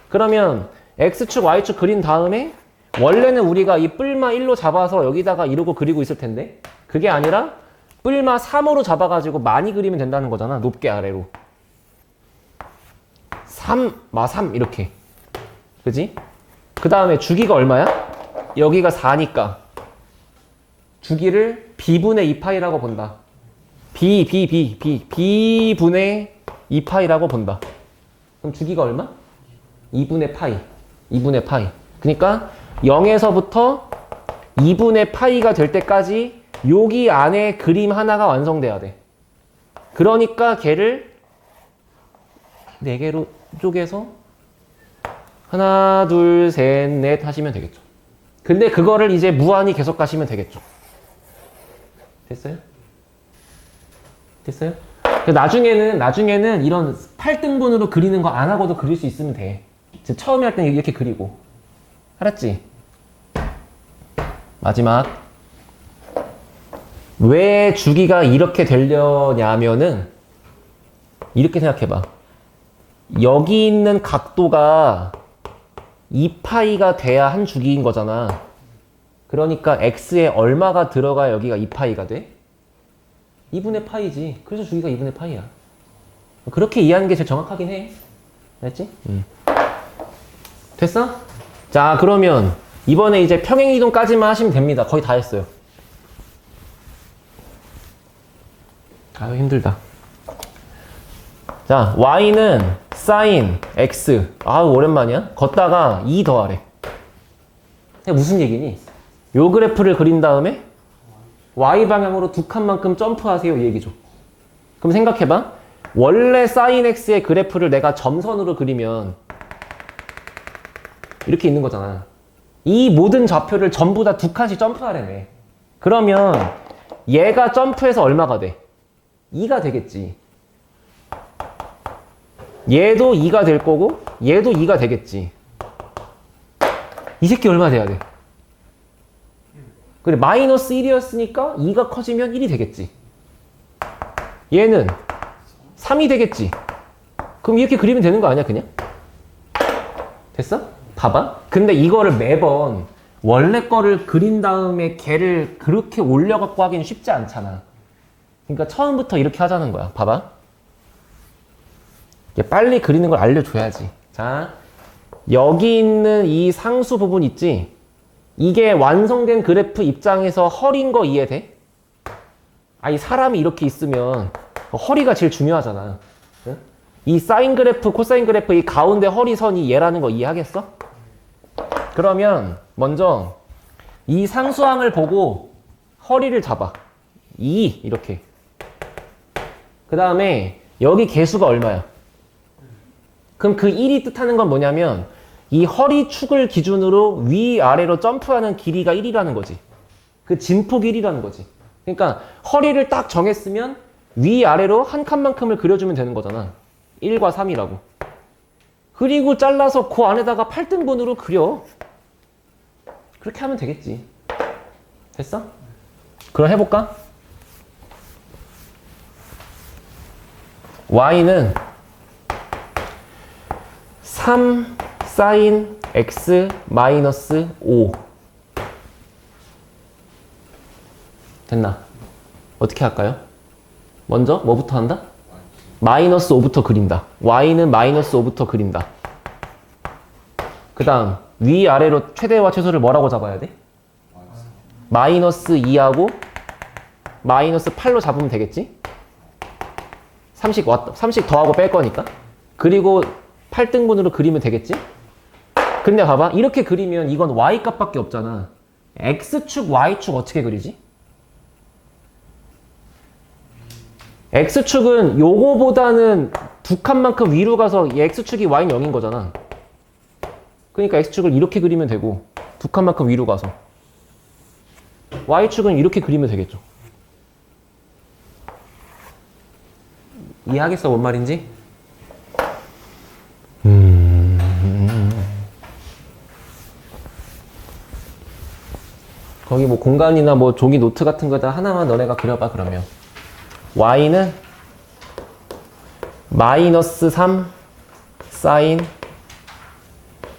그러면 x축, y축 그린 다음에 원래는 우리가 이 뿔마 1로 잡아서 여기다가 이러고 그리고 있을 텐데 그게 아니라 뿔마 3으로 잡아가지고 많이 그리면 된다는 거잖아. 높게 아래로. 3, 마3 이렇게. 그지? 그 다음에 주기가 얼마야? 여기가 4니까 주기를 B분의 2파이라고 본다. B분의 2파이라고 본다. 그럼 주기가 얼마? 2분의 파이. 2분의 파이. 그러니까 0에서부터 2분의 파이가 될 때까지 여기 안에 그림 하나가 완성돼야 돼. 그러니까 걔를 4개로 쪼개서 하나, 둘, 셋, 넷 하시면 되겠죠. 근데 그거를 이제 무한히 계속 가시면 되겠죠. 됐어요? 됐어요? 나중에는 이런 8등분으로 그리는 거 안 하고도 그릴 수 있으면 돼. 처음에 할 때는 이렇게 그리고. 알았지? 마지막. 왜 주기가 이렇게 되려냐면은 이렇게 생각해봐. 여기 있는 각도가 2파이가 돼야 한 주기인 거잖아. 그러니까 x에 얼마가 들어가야 여기가 2파이가 돼? 2분의 파이지. 그래서 주기가 2분의 파이야. 그렇게 이해하는 게 제일 정확하긴 해. 알았지? 됐어? 자, 그러면 이번에 이제 평행이동까지만 하시면 됩니다. 거의 다 했어요. 아유, 힘들다. 자, y는 sin x. 아우, 오랜만이야. 걷다가 2 더하래. 무슨 얘기니? 요 그래프를 그린 다음에 y 방향으로 2칸만큼 점프하세요. 이 얘기죠. 그럼 생각해봐. 원래 sin x의 그래프를 내가 점선으로 그리면 이렇게 있는 거잖아. 이 모든 좌표를 전부 다 2칸씩 점프하래매. 그러면 얘가 점프해서 얼마가 돼? 2가 되겠지. 얘도 2가 될 거고 얘도 2가 되겠지. 이 새끼 얼마 돼야 돼? 그래, 마이너스 1이었으니까 2가 커지면 1이 되겠지. 얘는 3이 되겠지. 그럼 이렇게 그리면 되는 거 아니야, 그냥? 됐어? 봐봐. 근데 이거를 매번 원래 거를 그린 다음에 걔를 그렇게 올려갖고 하기는 쉽지 않잖아. 그러니까 처음부터 이렇게 하자는 거야. 봐봐. 빨리 그리는 걸 알려줘야지. 자, 여기 있는 이 상수 부분 있지? 이게 완성된 그래프 입장에서 허리인 거 이해돼? 아니, 사람이 이렇게 있으면 허리가 제일 중요하잖아. 응? 이 사인 그래프, 코사인 그래프 이 가운데 허리선이 얘라는 거 이해하겠어? 그러면 먼저 이 상수항을 보고 허리를 잡아. 2 이렇게. 그 다음에 여기 개수가 얼마야? 그럼 그 1이 뜻하는 건 뭐냐면 이 허리축을 기준으로 위아래로 점프하는 길이가 1이라는 거지. 그 진폭이 1이라는 거지. 그러니까 허리를 딱 정했으면 위아래로 한 칸만큼을 그려주면 되는 거잖아. 1과 3이라고. 그리고 잘라서 그 안에다가 8등분으로 그려. 그렇게 하면 되겠지. 됐어? 그럼 해볼까? y는 3 sin x 마이너스 5 됐나? 어떻게 할까요? 먼저 뭐부터 한다? 마이너스 5부터 그린다. y는 마이너스 5부터 그린다. 그 다음 위아래로 최대와 최소를 뭐라고 잡아야 돼? 마이너스 2하고 마이너스 8로 잡으면 되겠지? 30 더하고 뺄 거니까. 그리고 8등분으로 그리면 되겠지? 근데 봐봐. 이렇게 그리면 이건 y 값밖에 없잖아. x축, y축 어떻게 그리지? x축은 요거보다는 2칸만큼 위로 가서 얘 x축이 y는 0인 거잖아. 그러니까 x축을 이렇게 그리면 되고 2칸만큼 위로 가서 y축은 이렇게 그리면 되겠죠. 이해하겠어? 뭔 말인지? 거기 뭐 공간이나 뭐 종이 노트 같은 거다 하나만 너네가 그려봐. 그러면 y는 마이너스 3 sin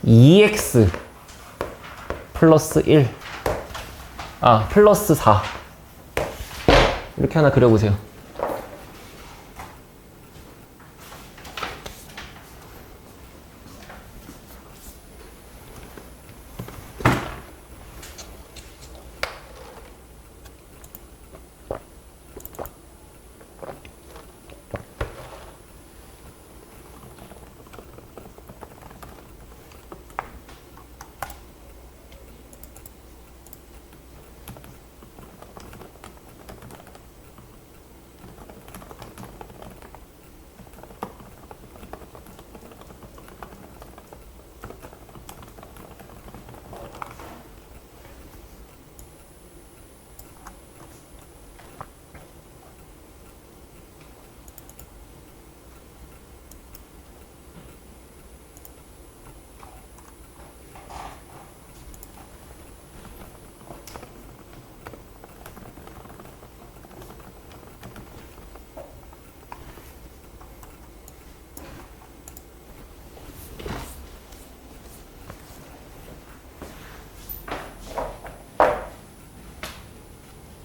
2x 플러스 1 플러스 4 이렇게 하나 그려보세요.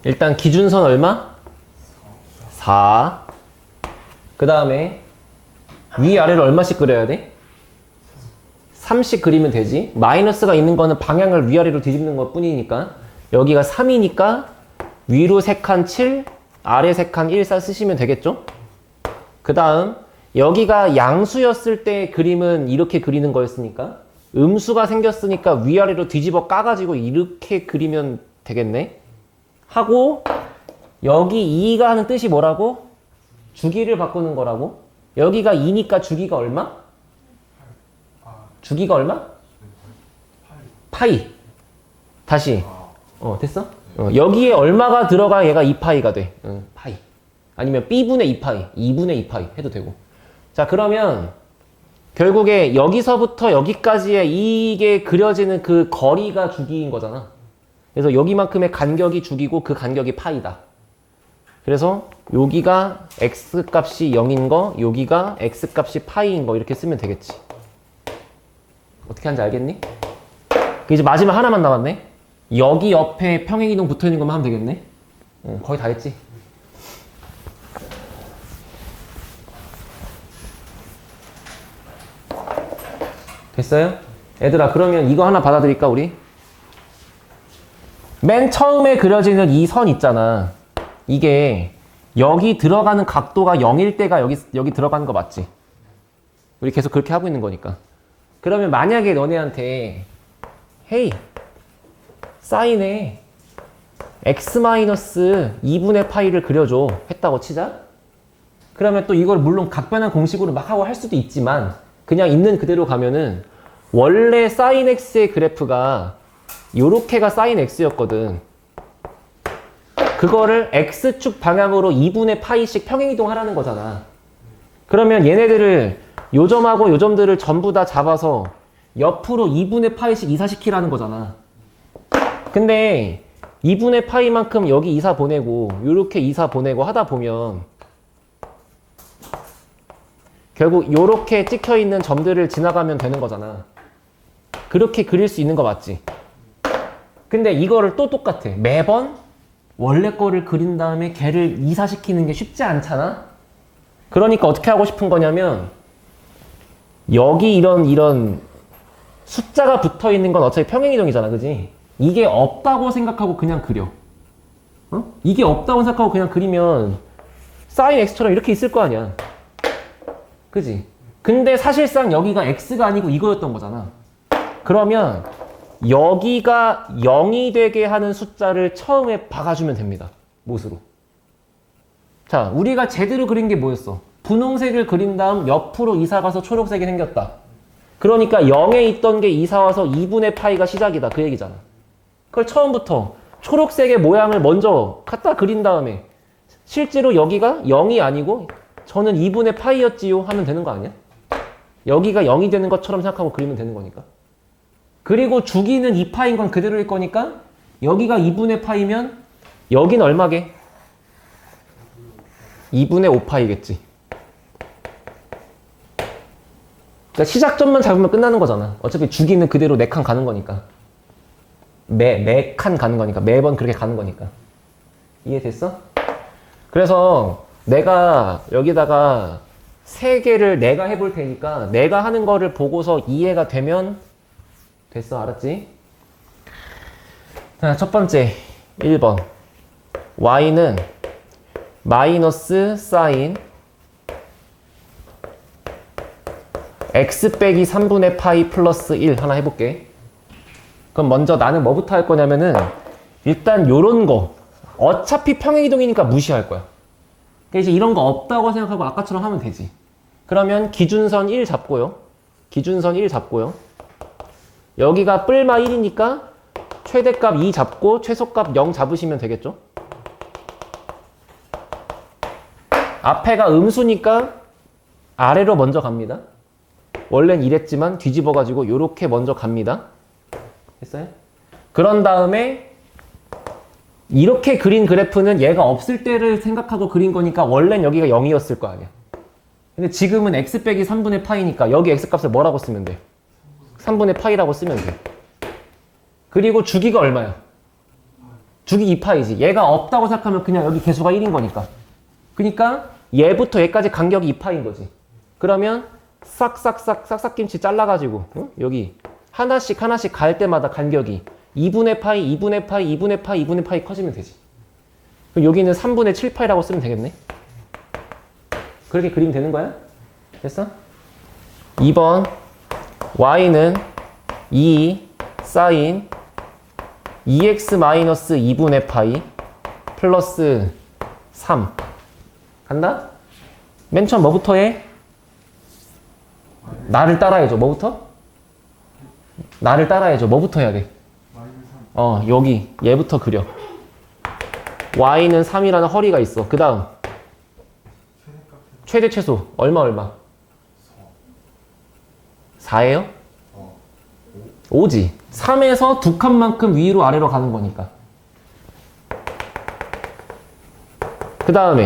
일단 기준선 얼마? 4. 그 다음에 위아래로 얼마씩 그려야 돼? 3씩 그리면 되지. 마이너스가 있는 거는 방향을 위아래로 뒤집는 것 뿐이니까 여기가 3이니까 위로 3칸 7, 아래 3칸 1, 4 쓰시면 되겠죠? 그 다음 여기가 양수였을 때 그림은 이렇게 그리는 거였으니까 음수가 생겼으니까 위아래로 뒤집어 까가지고 이렇게 그리면 되겠네. 하고 여기 2가 하는 뜻이 뭐라고? 주기를 바꾸는 거라고. 여기가 2니까 주기가 얼마? 주기가 얼마? 파이. 다시. 됐어? 여기에 얼마가 들어가 얘가 2파이가 돼. 파이. 아니면 B분의 2파이, 2분의 2파이 해도 되고. 자, 그러면 결국에 여기서부터 여기까지의 이게 그려지는 그 거리가 주기인 거잖아. 그래서 여기만큼의 간격이 주기고 그 간격이 파이다. 그래서 여기가 x 값이 0인 거, 여기가 x 값이 파이인 거 이렇게 쓰면 되겠지. 어떻게 하는지 알겠니? 이제 마지막 하나만 남았네. 여기 옆에 평행이동 붙어있는 것만 하면 되겠네. 거의 다 했지. 됐어요? 얘들아, 그러면 이거 하나 받아들일까 우리? 맨 처음에 그려지는 이 선 있잖아. 이게 여기 들어가는 각도가 0일 때가 여기 들어가는 거 맞지? 우리 계속 그렇게 하고 있는 거니까. 그러면 만약에 너네한테 헤이 사인에 x-2분의 파이를 그려줘 했다고 치자? 그러면 또 이걸 물론 각변한 공식으로 막 하고 할 수도 있지만 그냥 있는 그대로 가면은 원래 sin x의 그래프가 요렇게가 sin x였거든. 그거를 x축 방향으로 2분의 파이씩 평행이동 하라는 거잖아. 그러면 얘네들을 요 점하고 요 점들을 전부 다 잡아서 옆으로 2분의 파이씩 이사시키라는 거잖아. 근데 2분의 파이만큼 여기 이사 보내고 요렇게 이사 보내고 하다 보면 결국 요렇게 찍혀있는 점들을 지나가면 되는 거잖아. 그렇게 그릴 수 있는 거 맞지? 근데 이거를 또 똑같아. 매번 원래 거를 그린 다음에 걔를 이사시키는 게 쉽지 않잖아? 그러니까 어떻게 하고 싶은 거냐면 여기 이런 숫자가 붙어 있는 건 어차피 평행이동이잖아, 그지? 이게 없다고 생각하고 그냥 그려. 이게 없다고 생각하고 그냥 그리면 sin x처럼 이렇게 있을 거 아니야. 그지? 근데 사실상 여기가 x가 아니고 이거였던 거잖아. 그러면 여기가 0이 되게 하는 숫자를 처음에 박아주면 됩니다. 못으로. 자, 우리가 제대로 그린 게 뭐였어? 분홍색을 그린 다음 옆으로 이사 가서 초록색이 생겼다. 그러니까 0에 있던 게 이사 와서 2분의 파이가 시작이다. 그 얘기잖아. 그걸 처음부터 초록색의 모양을 먼저 갖다 그린 다음에 실제로 여기가 0이 아니고 저는 2분의 파이였지요 하면 되는 거 아니야? 여기가 0이 되는 것처럼 생각하고 그리면 되는 거니까. 그리고 주기는 2파인 건 그대로일 거니까 여기가 2분의 파이면 여긴 얼마게? 2분의 5파이겠지. 그러니까 시작점만 잡으면 끝나는 거잖아. 어차피 주기는 그대로 4칸 가는 거니까. 매 칸 가는 거니까. 매번 그렇게 가는 거니까. 이해됐어? 그래서 내가 여기다가 3개를 내가 해볼 테니까 내가 하는 거를 보고서 이해가 되면 됐어. 알았지? 자, 첫 번째 1번 y는 마이너스 sin x 빼기 3분의 파이 플러스 1 하나 해볼게. 그럼 먼저 나는 뭐부터 할 거냐면은 일단 요런 거 어차피 평행이동이니까 무시할 거야. 그러니까 이제 이런 거 없다고 생각하고 아까처럼 하면 되지. 그러면 기준선 1 잡고요. 기준선 1 잡고요. 여기가 뿔마 1이니까 최대값 2 잡고 최소값 0 잡으시면 되겠죠? 앞에가 음수니까 아래로 먼저 갑니다. 원래는 이랬지만 뒤집어가지고 요렇게 먼저 갑니다. 됐어요? 그런 다음에 이렇게 그린 그래프는 얘가 없을 때를 생각하고 그린 거니까 원래는 여기가 0이었을 거 아니야. 근데 지금은 x 빼기 3분의 파이니까 여기 x 값을 뭐라고 쓰면 돼? 3분의 파이라고 쓰면 돼. 그리고 주기가 얼마야? 주기 2파이지. 얘가 없다고 생각하면 그냥 여기 개수가 1인 거니까. 그러니까 얘부터 얘까지 간격이 2파인 거지. 그러면 싹싹김치 잘라가지고 응? 여기 하나씩 갈 때마다 간격이 2분의 파이, 2분의 파이, 2분의 파이, 2분의 파이 커지면 되지. 그럼 여기는 3분의 7파이라고 쓰면 되겠네. 그렇게 그리면 되는 거야? 됐어? 2번 y는 2 사인 2x-2분의 파이 플러스 3 간다? 맨 처음 뭐부터 해? 나를 따라해줘. 뭐부터? 나를 따라해줘. 뭐부터 해야 돼? 여기 얘부터 그려. y는 3이라는 허리가 있어. 그 다음 최대 최소 얼마? 4예요? 5지. 3에서 두 칸만큼 위로 아래로 가는 거니까. 그 다음에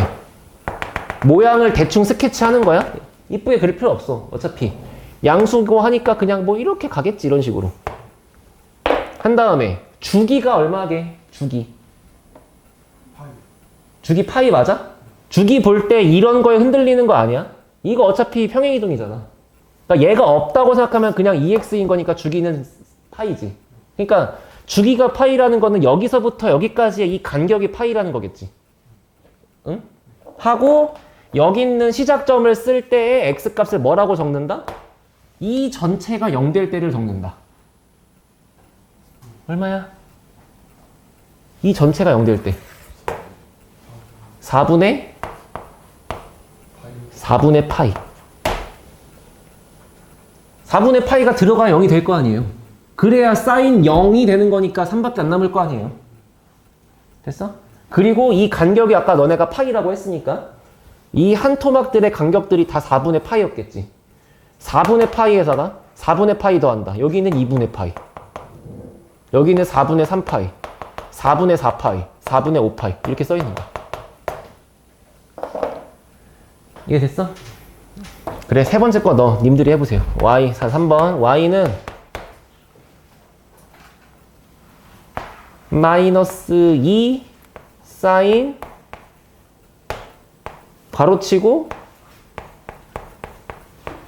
모양을 대충 스케치하는 거야. 이쁘게 그릴 필요 없어. 어차피 양수고 하니까 그냥 뭐 이렇게 가겠지. 이런 식으로 한 다음에 주기가 얼마게? 주기 파이 맞아? 주기 볼 때 이런 거에 흔들리는 거 아니야? 이거 어차피 평행이동이잖아. 그러니까 얘가 없다고 생각하면 그냥 2x인 거니까 주기는 파이지. 그러니까 주기가 파이라는 거는 여기서부터 여기까지의 이 간격이 파이라는 거겠지. 응? 하고 여기 있는 시작점을 쓸 때의 x값을 뭐라고 적는다? 이 전체가 0 될 때를 적는다. 얼마야? 이 전체가 0 될 때. 4분의 파이. 4분의 파이가 들어가야 0이 될 거 아니에요. 그래야 사인 0이 되는 거니까 3밖에 안 남을 거 아니에요. 됐어? 그리고 이 간격이 아까 너네가 파이라고 했으니까 이 한 토막들의 간격들이 다 4분의 파이였겠지. 4분의 파이에다가 4분의 파이 더한다. 여기는 2분의 파이. 여기는 4분의 3파이. 4분의 4파이. 4분의 5파이. 이렇게 써 있는 거야. 이해 됐어? 그래, 세 번째 거 너 님들이 해보세요. y 3번 y는 마이너스 2 사인 괄호치고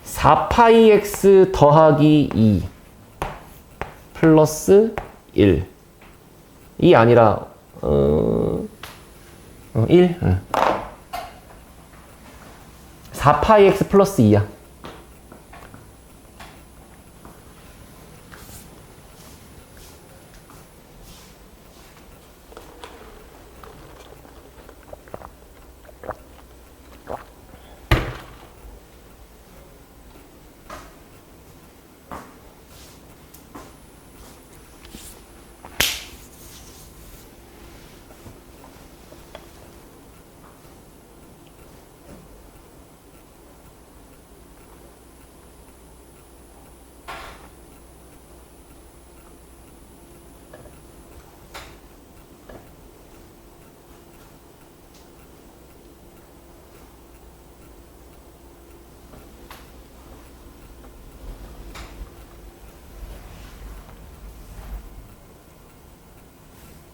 4파이x 더하기 2 플러스 1 이 아니라 1 4파이x 플러스 2야.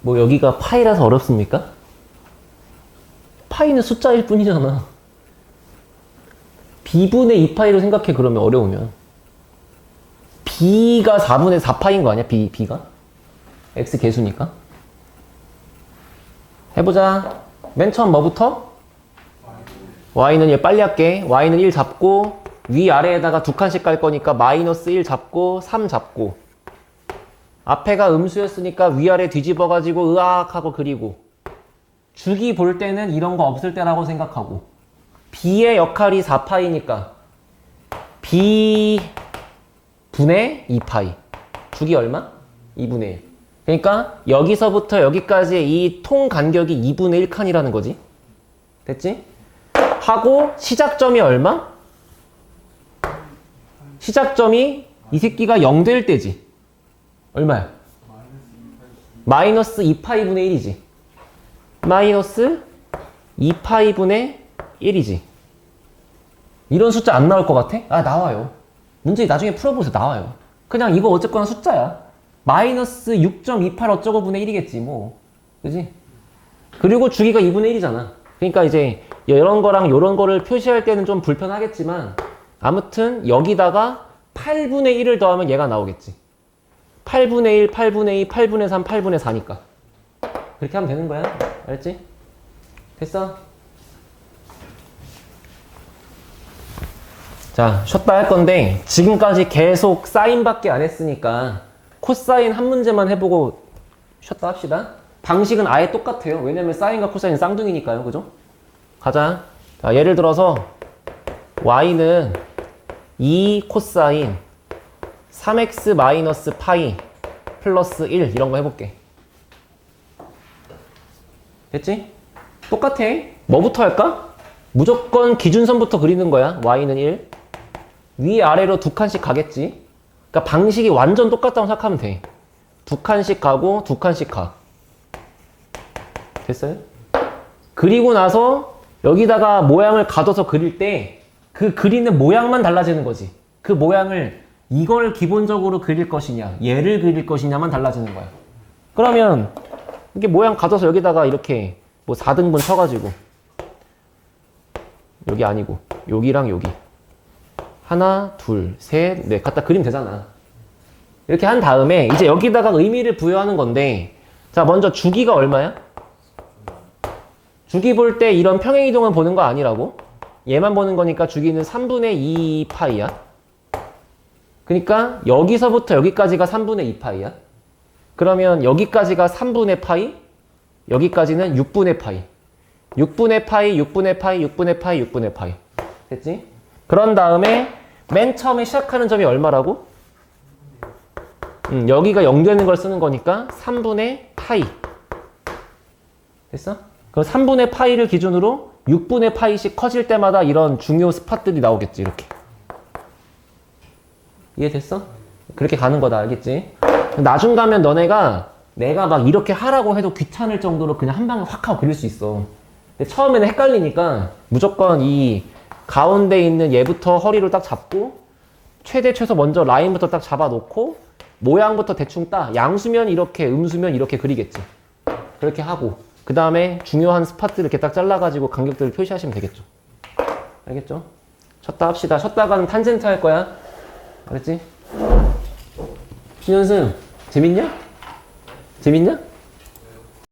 뭐 여기가 파이라서 어렵습니까? 파이는 숫자일 뿐이잖아. b분의 2파이로 생각해. 그러면 어려우면 b가 4분의 4파이인 거 아니야? b가? x 개수니까. 해보자. 맨 처음 뭐부터? y는 얘 빨리 할게. y는 1 잡고 위아래에다가 두 칸씩 깔 거니까 마이너스 1 잡고 3 잡고 앞에가 음수였으니까 위아래 뒤집어가지고 으악 하고 그리고 주기 볼 때는 이런 거 없을 때라고 생각하고 b의 역할이 4파이니까 b 분의 2파이 주기 얼마? 2분의 1 그러니까 여기서부터 여기까지의 이 통 간격이 2분의 1칸이라는 거지. 됐지? 하고 시작점이 얼마? 시작점이 이 새끼가 0 될 때지. 얼마야? 마이너스 2파이분의 1이지. 마이너스 2파이분의 1이지. 이런 숫자 안 나올 것 같아? 아, 나와요. 문제 나중에 풀어보세요. 나와요. 그냥 이거 어쨌거나 숫자야. 마이너스 6.28 어쩌고 분의 1이겠지 뭐. 그지? 그리고 주기가 2분의 1이잖아. 그러니까 이제 이런 거랑 이런 거를 표시할 때는 좀 불편하겠지만 아무튼 여기다가 8분의 1을 더하면 얘가 나오겠지. 8분의 1, 8분의 2, 8분의 3, 8분의 4니까. 그렇게 하면 되는 거야. 알았지? 됐어? 자, 쉬었다 할 건데 지금까지 계속 사인밖에 안 했으니까 코사인 한 문제만 해보고 쉬었다 합시다. 방식은 아예 똑같아요. 왜냐면 사인과 코사인은 쌍둥이니까요. 그죠? 가자. 자, 예를 들어서 y는 2 코사인 3x 마이너스 파이 플러스 1 이런 거 해볼게. 됐지? 똑같아. 뭐부터 할까? 무조건 기준선부터 그리는 거야. y는 1. 위아래로 두 칸씩 가겠지. 그러니까 방식이 완전 똑같다고 생각하면 돼. 두 칸씩 가고 두 칸씩 가. 됐어요? 그리고 나서 여기다가 모양을 가둬서 그릴 때 그 그리는 모양만 달라지는 거지. 그 모양을 이걸 기본적으로 그릴 것이냐 얘를 그릴 것이냐만 달라지는 거야. 그러면 이게 모양 가둬서 여기다가 이렇게 뭐 4등분 쳐가지고 여기 아니고 여기랑 여기 하나 둘셋넷 갖다 그리면 되잖아. 이렇게 한 다음에 이제 여기다가 의미를 부여하는 건데 자 먼저 주기가 얼마야? 주기 볼 때 이런 평행이동을 보는 거 아니라고? 얘만 보는 거니까 주기는 3분의 2 파이야. 그러니까 여기서부터 여기까지가 3분의 2 파이야. 그러면 여기까지가 3분의 파이, 여기까지는 6분의 파이. 6분의 파이, 6분의 파이, 6분의 파이, 6분의 파이. 됐지? 그런 다음에 맨 처음에 시작하는 점이 얼마라고? 여기가 0 되는 걸 쓰는 거니까 3분의 파이. 됐어? 그럼 3분의 파이를 기준으로 6분의 파이씩 커질 때마다 이런 중요 스팟들이 나오겠지, 이렇게. 이해됐어? 그렇게 가는 거다, 알겠지? 나중 가면 너네가 내가 막 이렇게 하라고 해도 귀찮을 정도로 그냥 한 방에 확 하고 그릴 수 있어. 근데 처음에는 헷갈리니까 무조건 이 가운데 있는 얘부터 허리로 딱 잡고 최대 최소 먼저 라인부터 딱 잡아놓고 모양부터 대충 따. 양수면 이렇게, 음수면 이렇게 그리겠지. 그렇게 하고 그 다음에 중요한 스팟들 이렇게 딱 잘라가지고 간격들을 표시하시면 되겠죠. 알겠죠? 쉬었다 합시다. 쉬었다가는 탄젠트 할 거야. 알았지? 신현승 재밌냐? 재밌냐?